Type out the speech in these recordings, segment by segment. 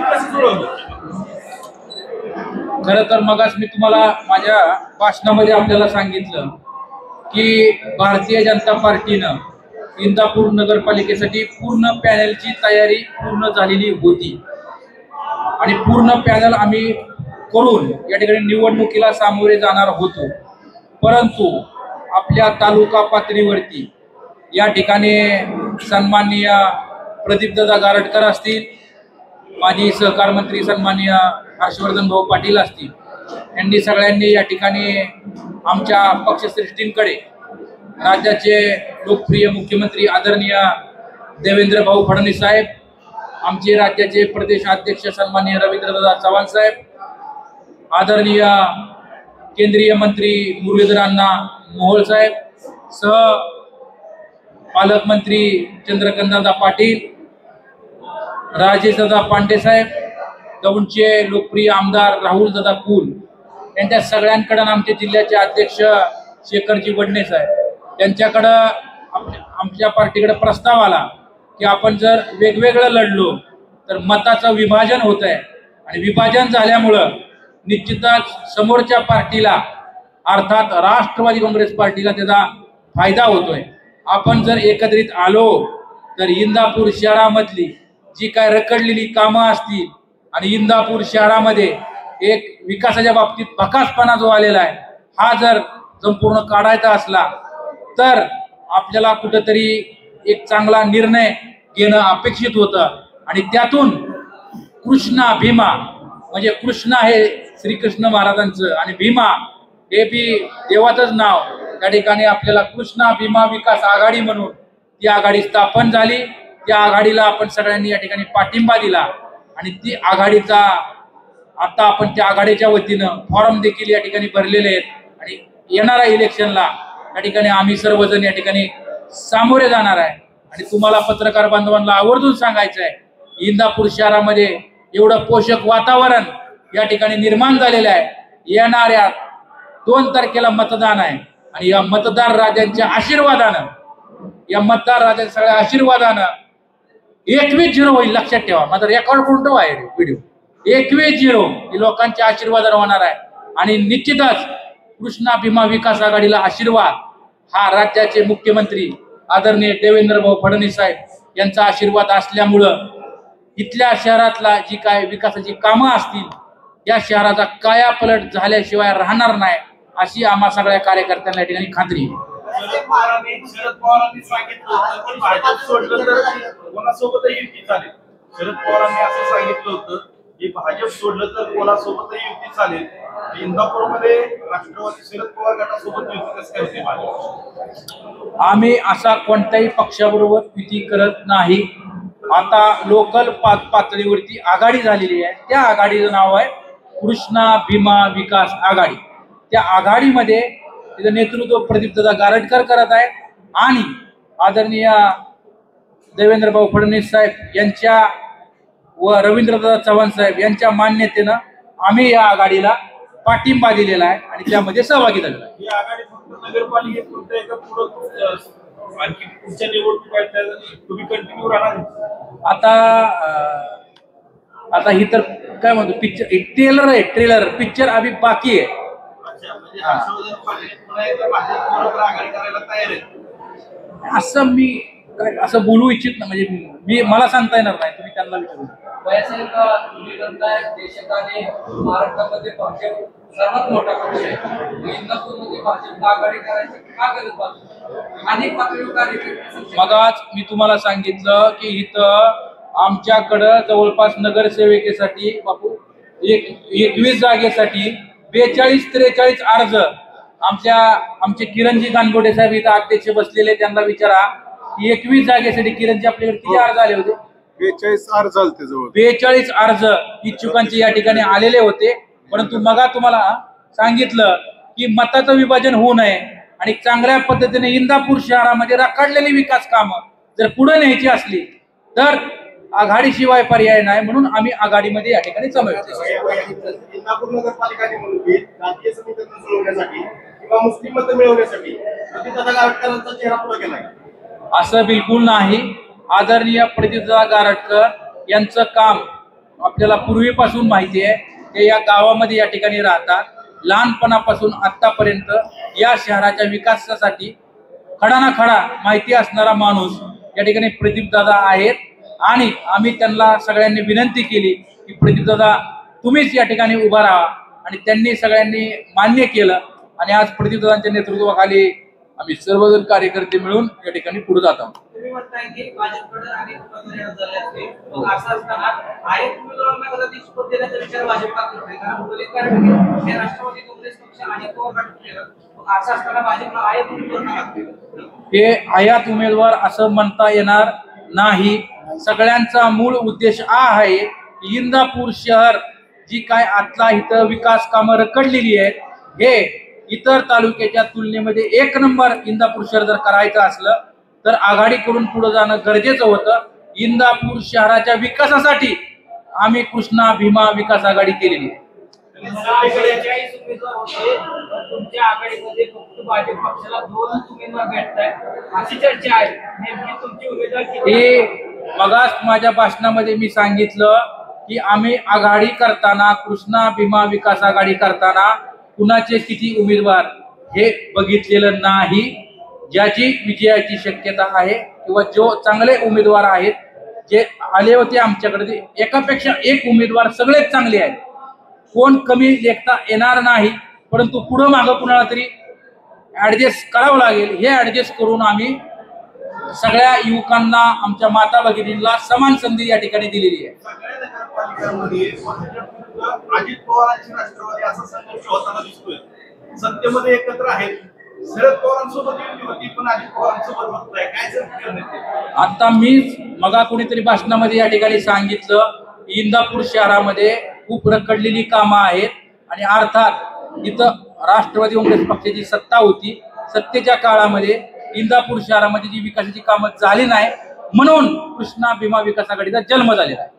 कसं जुळवलं? खरं तर मगाच मी तुम्हाला माझ्या भाषणामध्ये आपल्याला सांगितलं की भारतीय जनता पार्टीनं इंदापूर नगरपालिकेसाठी पूर्ण पॅनलची तयारी पूर्ण झालेली होती आणि पूर्ण पॅनल आम्ही करून या ठिकाणी निवडणुकीला सामोरे जाणार होतो। परंतु आपल्या तालुका पातळीवरती या ठिकाणी सन्माननीय प्रदीपदादा गारटकर असतील, माजी सहकार मंत्री सन्माननीय हर्षवर्धन भाऊ पाटील असतील, यांनी सगळ्यांनी या ठिकाणी आमच्या पक्षश्रेष्ठींकडे राज्याचे लोकप्रिय मुख्यमंत्री आदरणीय देवेंद्र भाऊ फडणवीस साहेब, आमचे राज्याचे प्रदेशाध्यक्ष सन्माननीय रवींद्रदादा चव्हाण साहेब, आदरणीय केंद्रीय मंत्री मुरलीधर अण्णा मोहोळ साहेब, सह पालकमंत्री चंद्रकांतदादा पाटील, राजेशदादा पांडे साहेब, दौंडचे लोकप्रिय आमदार राहुलदादा कुल, यांच्या सगळ्यांकडे आमचे जिल्ह्याचे अध्यक्ष शेखरजी वडणे साहेब यांच्याकडं आमच्या पार्टीकडे प्रस्ताव आला की आपण जर वेगवेगळं लढलो तर मताचं विभाजन होत आहे आणि विभाजन झाल्यामुळं निश्चितच समोरच्या पार्टीला अर्थात राष्ट्रवादी काँग्रेस पार्टीला त्याचा फायदा होतोय। आपण जर एकत्रित आलो तर इंदापूर शहरामधली जी काय रखडलेली कामं असतील आणि इंदापूर शहरामध्ये एक विकासाच्या बाबतीत भकासपणा जो आलेला आहे हा जर संपूर्ण काढायचा असला तर आपल्याला कुठेतरी एक चांगला निर्णय घेणं अपेक्षित होतं आणि त्यातून कृष्णा भीमा म्हणजे कृष्णा हे श्रीकृष्ण महाराजांचं आणि भीमा हे बी देवाचंच नाव, त्या ठिकाणी आपल्याला कृष्णा भीमा विकास आघाडी म्हणून ती आघाडी स्थापन झाली। त्या आघाडीला आपण सगळ्यांनी या ठिकाणी पाठिंबा दिला आणि ती आघाडीचा आता आपण त्या आघाडीच्या वतीनं फॉर्म देखील या ठिकाणी भरलेले आहेत आणि येणाऱ्या इलेक्शनला या ठिकाणी आम्ही सर्वजण या ठिकाणी सामोरे जाणार आहे। आणि तुम्हाला पत्रकार बांधवांना आवर्जून सांगायचं आहे, इंदापूर शहरामध्ये एवढं पोषक वातावरण या ठिकाणी निर्माण झालेलं आहे। येणाऱ्या 2 तारखेला मतदान आहे आणि या मतदार राजांच्या आशीर्वादानं, या मतदार राजांच्या सगळ्या आशीर्वादानं 21-0 होईल, लक्षात ठेवा। माझा रेकॉर्ड करून ठेवा आहे व्हिडिओ, 21-0 हे लोकांच्या आशीर्वादानं होणार आहे आणि निश्चितच कृष्णा भीमा विकास आघाडीला आशीर्वाद हा राज्याचे मुख्यमंत्री आदरणीय देवेंद्र भाऊ फडणवीस साहेब यांचा आशीर्वाद असल्यामुळं इथल्या शहरातला जी काय विकासाची कामं असतील या शहराचा कायापलट झाल्याशिवाय राहणार नाही अशी आम्हा सगळ्या कार्यकर्त्यांना या ठिकाणी खात्री आहे। शरद पवारांनी सांगितलं होतं की भाजप सोडलं तर कोणासोबतही युती चालेल। शरद पवारांनी असं सांगितलं होतं की भाजप सोडलं तर कोणासोबतही युती चालेल। इंदापूरमध्ये राष्ट्रवादी शरद पवार गटासोबत युती कसं करते भाजप? आम्ही असा कोणत्याही पक्षाबरोबर युती करत नाही। आता लोकल पातळीवरती आघाडी झालेली आहे, त्या आघाडीचं नाव आहे कृष्णा भीमा विकास आघाडी। त्या आघाडीमध्ये तिचं नेतृत्व प्रदीपदादा गारटकर करत आहे आणि आदरणीय देवेंद्र भाऊ फडणवीस साहेब यांच्या व रवींद्रदादा चव्हाण साहेब यांच्या मान्यतेनं आम्ही या आघाडीला पाठिंबा दिलेला आहे आणि त्यामध्ये सहभागी झालेला आहे। ही आघाडी फक्त नगरपालिकेपुरतं एका पुढं आणखी पुढच्या निवडणूक तुम्ही कंटिन्यू राहणार? आता ही तर काय म्हणतो पिक्चर ट्रेलर आहे, ट्रेलर पिक्चर अभी बाकी आहे। असं मी काय असं बोलू इच्छित ना, म्हणजे मला सांगता येणार नाही, तुम्ही त्यांना विचारू। महाराष्ट्रामध्ये भाजप सर्वात मोठा पक्ष आहे, इंदापूरमध्ये भाजप आघाडी करायची का गरज भासते? अनेक पातळीवर मगाच मी तुम्हाला सांगितलं की इथं आमच्याकडं जवळपास नगरसेविकेसाठी बापू 21 जागेसाठी 42-43 अर्ज आमचे किरणजी गानगोटे साहेब इथं अध्यक्ष बसलेले, त्यांना विचारा 21 जागेसाठी किरणजी आपल्याकडे किती अर्ज आले होते? 42 अर्ज आले, 42 अर्ज इच्छुकांचे या ठिकाणी आलेले होते। परंतु मगा तुम्हाला सांगितलं की मताचं विभाजन होऊ नये आणि चांगल्या पद्धतीने इंदापूर शहरामध्ये रखडलेली विकास कामं जर पुढे न्यायची असली तर आघाडीशिवाय पर्याय नाही, म्हणून आम्ही आघाडीमध्ये या ठिकाणी समाविष्ट इंदापूर नगरपालिका निवडणुकीत राजकीय समीकरण जुळवण्यासाठी किंवा मुस्लिम मत मिळवण्यासाठी प्रदीपदादा गारटकरांचा चेहरा पुढे केला असं बिलकुल नाही। आदरणीय प्रदीपदादा गारटकर यांचं काम आपल्याला पूर्वीपासून माहिती आहे, ते या गावामध्ये या ठिकाणी राहतात. लहानपणापासून आतापर्यंत या शहराच्या विकासासाठी खडा ना खडा माहिती असणारा माणूस या ठिकाणी प्रदीपदादा आहेत. आणि आम्ही त्यांना सगळ्यांनी विनंती केली की प्रदीपदादा तुम्हीच या ठिकाणी उभा राहा, आणि त्यांनी सगळ्यांनी मान्य केलं. आणि आज प्रदीपदादांच्या नेतृत्वाखाली आम्ही सर्वजण कार्यकर्ते मिळून या ठिकाणी पुढे जात आहोत. तुम्ही म्हणताय की भाजपकडे अनेक उमेदवार झाले असते, मग असं असताना अनेक उमेदवारांना कदाचित शपथ देण्याचा विचार भाजप का करते? कारण मुरलीधर हे राष्ट्रवादी काँग्रेस पक्ष अनेक केलं, मग असं असताना भाजपला अनेक उमेदवार लागते. हे आयात उमेदवार असं म्हणता येणार नाही. सगळ्यांचा मूळ उद्देश आहे की इंदापूर शहर जी काय आतला इथं विकास कामं रखडलेली आहेत, हे इतर तालुक्याच्या तुलनेमध्ये एक नंबर इंदापूर शहर जर करायचं असलं तर आघाडी करून पुढे जाणं गरजेचं होतं. इंदापूर शहराच्या विकासासाठी आम्ही कृष्णा भीमा विकास आघाडी केलेली आहे. 46 उमेदवार होते, तुमच्या आघाडीमध्ये फक्त भाजप पक्षाला 2 उमेदवार भेटतायत अशी चर्चा आहे. नेमकी तुमची उमेदवार किती? हे मगाच माझ्या भाषणामध्ये मी सांगितलं की आम्ही आघाडी करताना, कृष्णा भीमा विकास आघाडी करताना कुणाचे किती उमेदवार हे बघितलेलं नाही. ज्याची विजयाची शक्यता आहे किंवा जो चांगले उमेदवार आहेत जे आले होते आमच्याकडे, ते एकापेक्षा एक उमेदवार सगळेच चांगले आहेत. कोण कमी लेखता येणार नाही, परंतु पुढं मागं कुणाला तरी ऍडजस्ट करावं लागेल. हे ऍडजस्ट करून आम्ही सगळ्या युवकांना, आमच्या माता भगिनींना समान संधी या ठिकाणी दिलेली आहे. सगळ्या नगरपालिकांमध्ये भाजप अजित पवारांची राष्ट्रवादी असा संघर्ष होताना दिसतोय. सत्तेमध्ये एकत्र आहेत. शरद पवारांसोबत युती होती, पण अजित पवारांसोबत होत नाही. काय सर? आता मीच मगा कोणीतरी भाषणामध्ये या ठिकाणी सांगितलं, इंदापूर शहरामध्ये खूप रखडलेली कामं आहेत आणि अर्थात इथं राष्ट्रवादी काँग्रेस पक्षाची सत्ता होती. सत्तेच्या काळामध्ये इंदापूर शहरामध्ये जी विकासाची कामं झाली नाही, म्हणून कृष्णा भीमा विकास आघाडीचा जन्म झालेला आहे.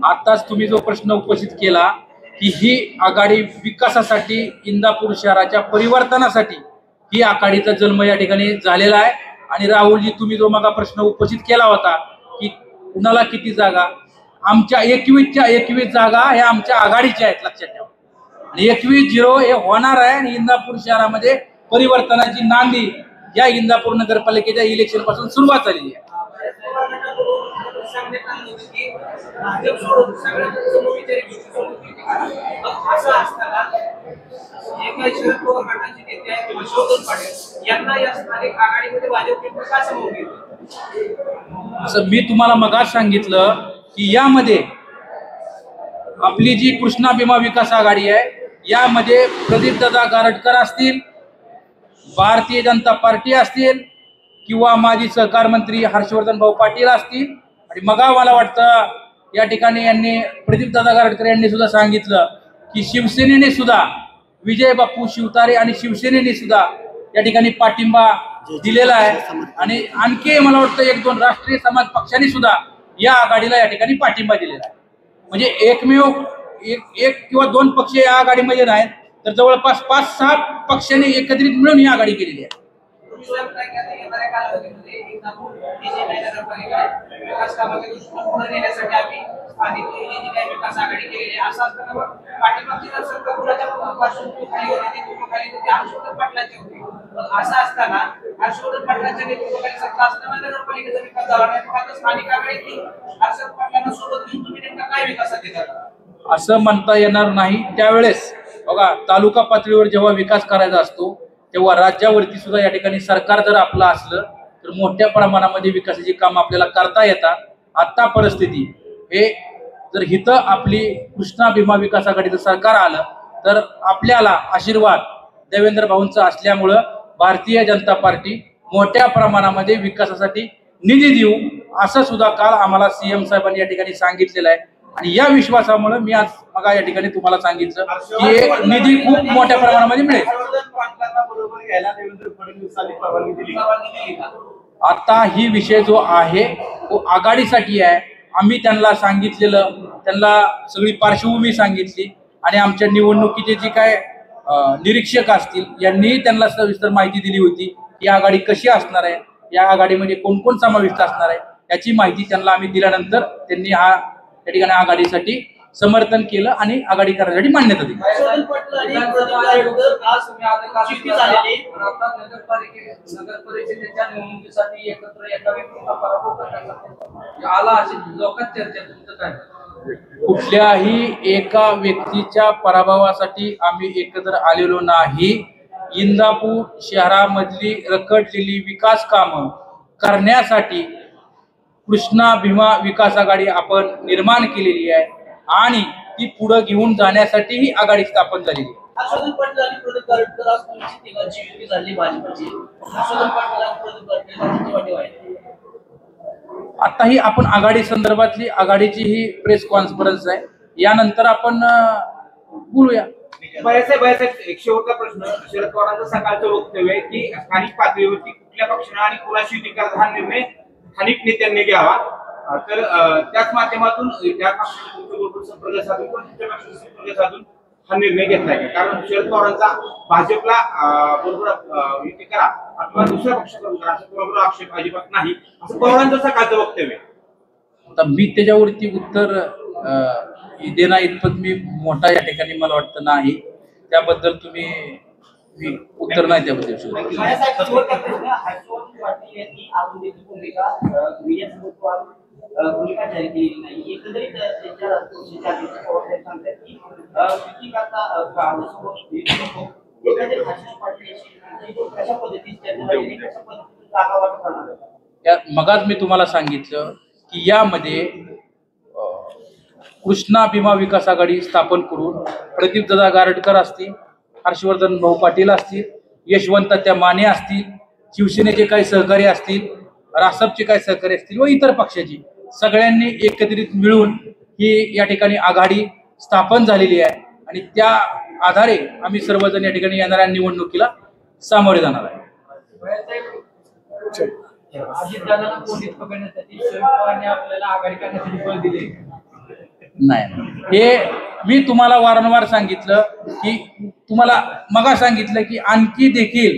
आताच तुम्ही जो प्रश्न उपस्थित केला की ही आघाडी विकासासाठी, इंदापूर शहराच्या परिवर्तनासाठी ही आघाडीचा जन्म या ठिकाणी झालेला आहे. आणि राहुलजी, तुम्ही जो मग प्रश्न उपस्थित केला होता की कुणाला किती जागा, आमच्या 21च्या 21 जागा ह्या आमच्या आघाडीच्या आहेत, लक्षात ठेवा. आणि 21-0 हे होणार आहे. आणि इंदापूर शहरामध्ये परिवर्तनाची नांदी या इंदापूर नगरपालिकेच्या इलेक्शन पासून सुरुवात झालेली आहे. असं असताना शरद पवार गटाचे नेते आहेत यशोधन पाटील यांना या स्थानिक आघाडीमध्ये भाजप का समोर घेतलं? असं मी तुम्हाला मगाच सांगितलं की यामध्ये आपली जी कृष्णा भीमा विकास आघाडी आहे, यामध्ये प्रदीपदादा गारटकर असतील, भारतीय जनता पार्टी असतील, किंवा माजी सहकार मंत्री हर्षवर्धन भाऊ पाटील असतील. आणि मगा मला वाटतं या ठिकाणी यांनी, प्रदीपदादा गारटकर यांनी सुद्धा सांगितलं की शिवसेनेने सुद्धा, विजय बापू शिवतारे आणि शिवसेनेने सुद्धा या ठिकाणी पाठिंबा दिलेला आहे. आणि आणखी मला वाटतं 1-2 राष्ट्रीय समाज पक्षांनी सुद्धा या आघाडीला या ठिकाणी पाठिंबा दिलेला आहे. म्हणजे एकमेव एक किंवा 2 पक्ष या आघाडीमध्ये नाहीत, तर जवळपास 5-6 पक्षांनी एकत्रित मिळून ही आघाडी केलेली आहे. विकास कामाच्या दृष्टीने पुढे नेण्यासाठी आम्ही स्थानिक विकास आघाडी केलेली आहे. असं असताना पाठीमागची जर सरकार कुणाच्या पार्श्वभूमीखाली होती, नेतृत्वाखाली होती, हर्षवर्धन पाटलांची होती. असं असताना हर्षवर्धन पाटलांच्या नेतृत्वाखाली सत्ता असताना नगरपालिकेचा विकास झाला नाही, आता स्थानिक आघाडीतील हर्षवर्धन पाटलांना सोबत घेऊन तुम्ही नेमका काय विकासात येतात असं म्हणता येणार नाही. त्यावेळेस बघा, तालुका पातळीवर जेव्हा विकास करायचा असतो तेव्हा राज्यावरती सुद्धा या ठिकाणी सरकार जर आपलं असलं तर मोठ्या प्रमाणामध्ये विकासाची कामं आपल्याला करता येतात. आता परिस्थिती हे जर हिथं आपली कृष्णा भीमा विकास आघाडीचं सरकार आलं तर आपल्याला आशीर्वाद देवेंद्र भाऊंचा असल्यामुळं भारतीय जनता पार्टी मोठ्या प्रमाणामध्ये विकासासाठी निधी देऊ असं सुद्धा काल आम्हाला सीएम साहेबांनी या ठिकाणी सांगितलेलं आहे. आणि या विश्वासामुळे मी आज मग या ठिकाणी तुम्हाला सांगितलं की एक निधी खूप मोठ्या प्रमाणामध्ये मिळेल. पाटलांना बरोबर घ्यायला देवेंद्र फडणवीसांनी परवानगी दिली. परवानगी दिली का? आता ही विषय जो आहे तो आघाडीसाठी आहे. आम्ही त्यांना सांगितलेलं, त्यांना सगळी पार्श्वभूमी सांगितली आणि आमच्या निवडणुकीचे जे काय निरीक्षक असतील यांनीही त्यांना सविस्तर माहिती दिली होती की आघाडी कशी असणार आहे, या आघाडीमध्ये कोण कोण समाविष्ट असणार आहे याची माहिती त्यांना आम्ही दिल्यानंतर त्यांनी त्या ठिकाणी आघाडीसाठी समर्थन केलं आणि आघाडी करण्यासाठी मान्यता दिली. हर्षवर्धन पाटील आणि प्रदीप आयोगर आज तुम्ही आता युती झालेली आता नगर परिषदेच्या निवडणुकीसाठी एकत्र एका व्यक्तीचा पराभव करण्याचा आला अशी लोकांत चर्चा. तुमचं काय? कुठल्याही एका व्यक्तीच्या पराभवासाठी आम्ही एकत्र आलेलो नाही. इंदापूर शहरामधली रखडलेली विकास कामं करण्यासाठी कृष्णा भीमा विकास आघाडी आपण निर्माण केलेली आहे आणि ती पुढे घेऊन जाण्यासाठी ही आघाडी स्थापन झालेली आहे. हर्षवर्धन पाटील आणि प्रदीप आयोगर आज तुमची तिघांची युती झाली भाजपची. हर्षवर्धन पाटील आणि प्रदीप आयोगर वाटेव आहे. आता ही आपण आघाडी संदर्भातली आघाडीची ही प्रेस कॉन्फरन्स आहे, यानंतर आपण बोलूया. एक शेवटचा प्रश्न. शरद पवारांचं सकाळचं वक्तव्य आहे की स्थानिक पातळीवरती कुठल्या पक्षाने आणि कुणाशी युती करायचा हा निर्णय स्थानिक नेत्यांनी घ्यावा. तर त्याच माध्यमातून त्या पक्षाबरोबर संपर्क साधून किंवा दुसऱ्या पक्षाशी संपर्क साधून हा निर्णय घेतलाय का? कारण शरद पवारांचा भाजपला बरोबर युती करा अथवा दुसऱ्या पक्षाकडून करा असं बरोबर आक्षेप अजिबात नाही, असं पवारांचं सकाळचं वक्तव्य आहे. आता मी त्याच्यावरती उत्तर देणं इतपत मी मोठा या ठिकाणी मला वाटतं नाही. त्याबद्दल तुम्ही मी उत्तर नाही त्याबद्दल. हर्षवर्धन पाटील यांनी आरोग्याची भूमिका भूमिका जाहीर केलेली नाही. एकंदरीत त्यांच्या सांगतात की युती करता कशा पद्धतीने जागा वाटप करणार. मगाच मी तुम्हाला सांगितलं की यामध्ये कृष्णा भीमा विकास आघाडी स्थापन करून प्रदीप दादा गारटकर असतील, हर्षवर्धन भाऊ पाटील असतील, यशवंत त्या माने असतील, शिवसेनेचे काही सहकारी असतील, रासपचे काही सहकारी असतील व इतर पक्षाची सगळ्यांनी एकत्रित मिळून ही या ठिकाणी आघाडी स्थापन झालेली आहे आणि त्या आधारे आम्ही सर्वजण या ठिकाणी येणाऱ्या निवडणुकीला सामोरे जाणार आहे. अजितदादांना पोलीस पकडण्यासाठी शरद पवारांनी आपल्याला आघाडी करण्यासाठी बळ दिले. नाही, हे मी तुम्हाला वारंवार सांगितलं की तुम्हाला मगा सांगितलं की आणखी देखील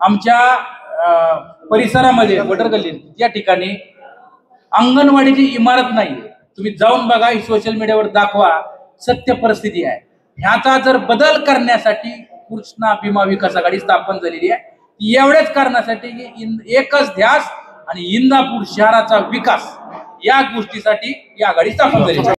आमच्या परिसरामध्ये वडरगल्ली या ठिकाणी अंगणवाडीची इमारत नाही. तुम्ही जाऊन बघा, ही सोशल मीडियावर दाखवा, सत्य परिस्थिती आहे. ह्याचा जर बदल करण्यासाठी कृष्णा भीमा विकास आघाडी स्थापन झालेली आहे. एवढ्याच कारणासाठी की एकच ध्यास आणि इंदापूर शहराचा विकास या गोष्टीसाठी ही आघाडी स्थापन झाली.